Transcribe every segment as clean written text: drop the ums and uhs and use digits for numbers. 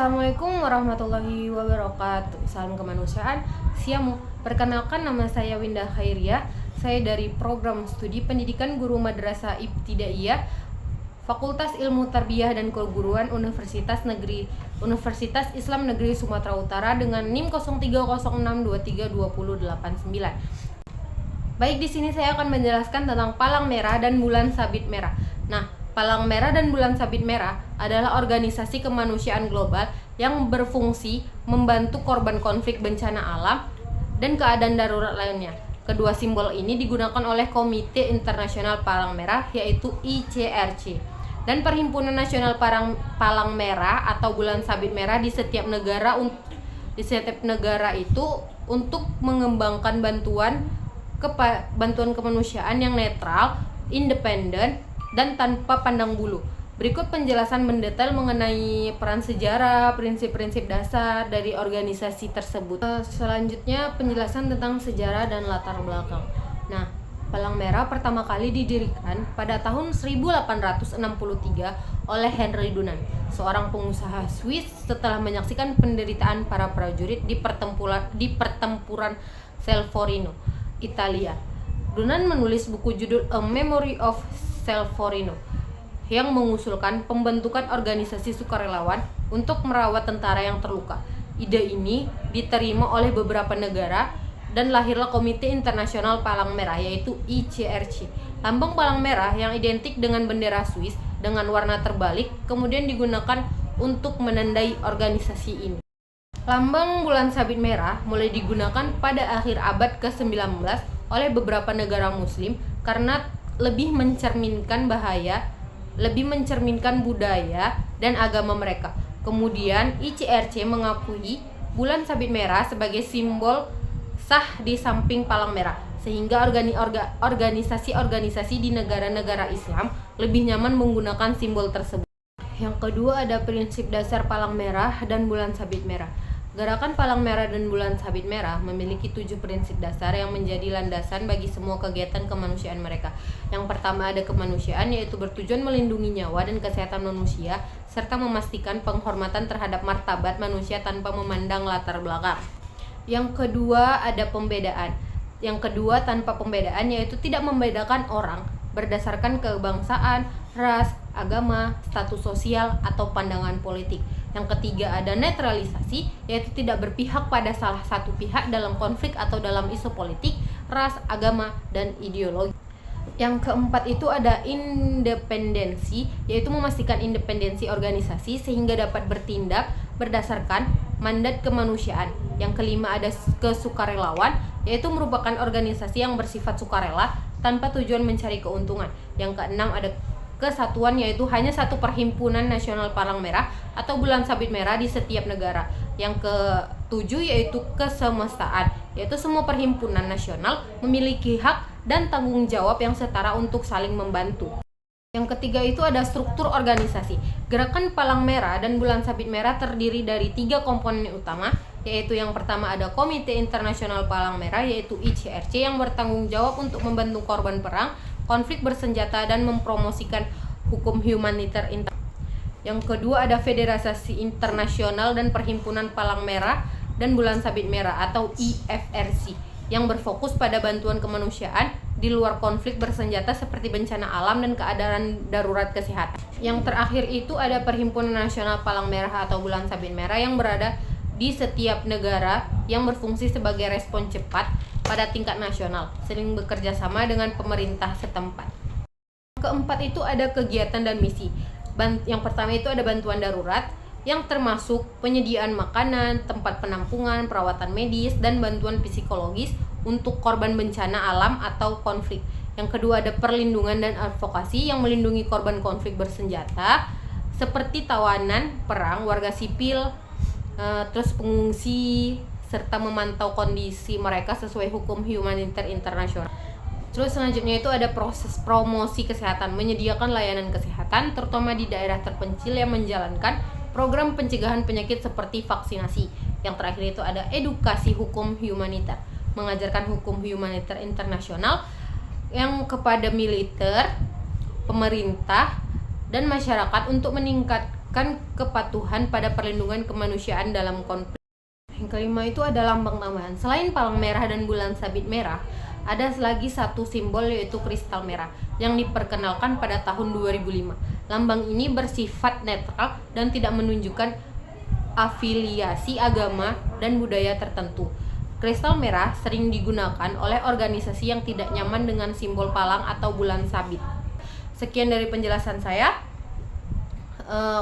Assalamualaikum warahmatullahi wabarakatuh. Salam kemanusiaan. Siamu. Perkenalkan, nama saya Winda Khairia. Saya dari program studi pendidikan guru madrasah ibtidaiyah Fakultas Ilmu Tarbiyah dan Keguruan Universitas Islam Negeri Sumatera Utara dengan NIM 0306232089. Baik, di sini saya akan menjelaskan tentang palang merah dan bulan sabit merah. Nah, Palang Merah dan Bulan Sabit Merah adalah organisasi kemanusiaan global yang berfungsi membantu korban konflik bencana alam dan keadaan darurat lainnya. Kedua simbol ini digunakan oleh Komite Internasional Palang Merah, yaitu ICRC, dan Perhimpunan Nasional Palang Merah atau Bulan Sabit Merah di setiap negara itu untuk mengembangkan bantuan kemanusiaan yang netral, independen, dan tanpa pandang bulu. Berikut penjelasan mendetail mengenai peran sejarah, prinsip-prinsip dasar dari organisasi tersebut. Selanjutnya penjelasan tentang sejarah dan latar belakang. Nah, Palang Merah pertama kali didirikan pada tahun 1863 oleh Henry Dunant, seorang pengusaha Swiss setelah menyaksikan penderitaan para prajurit di pertempuran Solferino, Italia. Dunant menulis buku judul A Memory of Solferino yang mengusulkan pembentukan organisasi sukarelawan untuk merawat tentara yang terluka. Ide ini diterima oleh beberapa negara dan lahirlah Komite Internasional Palang Merah, yaitu ICRC. Lambang palang merah yang identik dengan bendera Swiss dengan warna terbalik kemudian digunakan untuk menandai organisasi ini. Lambang bulan sabit merah mulai digunakan pada akhir abad ke-19 oleh beberapa negara muslim karena lebih mencerminkan budaya dan agama mereka. Kemudian ICRC mengakui bulan sabit merah sebagai simbol sah di samping palang merah, sehingga organisasi-organisasi di negara-negara Islam lebih nyaman menggunakan simbol tersebut. Yang kedua ada prinsip dasar palang merah dan bulan sabit merah. Gerakan Palang Merah dan Bulan Sabit Merah memiliki 7 prinsip dasar yang menjadi landasan bagi semua kegiatan kemanusiaan mereka. Yang pertama ada kemanusiaan, yaitu bertujuan melindungi nyawa dan kesehatan manusia serta memastikan penghormatan terhadap martabat manusia tanpa memandang latar belakang. Yang kedua ada pembedaan. Yang kedua tanpa pembedaan, yaitu tidak membedakan orang berdasarkan kebangsaan, ras, agama, status sosial, atau pandangan politik. Yang ketiga ada netralisasi, yaitu tidak berpihak pada salah satu pihak dalam konflik atau dalam isu politik, ras, agama, dan ideologi. Yang keempat itu ada independensi, yaitu memastikan independensi organisasi sehingga dapat bertindak berdasarkan mandat kemanusiaan. Yang kelima ada kesukarelawan, yaitu merupakan organisasi yang bersifat sukarela tanpa tujuan mencari keuntungan. Yang keenam ada kesatuan, yaitu hanya satu perhimpunan nasional palang merah atau bulan sabit merah di setiap negara. Yang ketujuh yaitu kesemestaan, yaitu semua perhimpunan nasional memiliki hak dan tanggung jawab yang setara untuk saling membantu. Yang ketiga itu ada struktur organisasi. Gerakan Palang Merah dan Bulan Sabit Merah terdiri dari 3 komponen utama, yaitu yang pertama ada Komite Internasional Palang Merah, yaitu ICRC, yang bertanggung jawab untuk membantu korban perang, konflik bersenjata, dan mempromosikan hukum humaniter internasional. Yang kedua ada Federasi Internasional dan Perhimpunan Palang Merah dan Bulan Sabit Merah atau IFRC, yang berfokus pada bantuan kemanusiaan di luar konflik bersenjata seperti bencana alam dan keadaan darurat kesehatan. Yang terakhir itu ada Perhimpunan Nasional Palang Merah atau Bulan Sabit Merah yang berada di setiap negara yang berfungsi sebagai respon cepat pada tingkat nasional, sering bekerja sama dengan pemerintah setempat. Keempat itu ada kegiatan dan misi. Yang pertama itu ada bantuan darurat, yang termasuk penyediaan makanan, tempat penampungan, perawatan medis, dan bantuan psikologis untuk korban bencana alam atau konflik. Yang kedua ada perlindungan dan advokasi, yang melindungi korban konflik bersenjata seperti tawanan perang, warga sipil, terus pengungsi, serta memantau kondisi mereka sesuai hukum humaniter internasional. Terus selanjutnya itu ada proses promosi kesehatan, menyediakan layanan kesehatan terutama di daerah terpencil yang menjalankan program pencegahan penyakit seperti vaksinasi. Yang terakhir itu ada edukasi hukum humaniter, mengajarkan hukum humaniter internasional yang kepada militer, pemerintah, dan masyarakat untuk menunjukkan kepatuhan pada perlindungan kemanusiaan dalam konflik. Yang kelima itu ada lambang tambahan. Selain palang merah dan bulan sabit merah, ada lagi satu simbol yaitu kristal merah yang diperkenalkan pada tahun 2005. Lambang ini bersifat netral dan tidak menunjukkan afiliasi agama dan budaya tertentu. Kristal merah sering digunakan oleh organisasi yang tidak nyaman dengan simbol palang atau bulan sabit. Sekian dari penjelasan saya.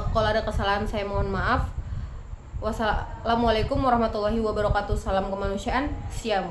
Kalau ada kesalahan saya mohon maaf. Wassalamualaikum warahmatullahi wabarakatuh. Salam kemanusiaan. Siam.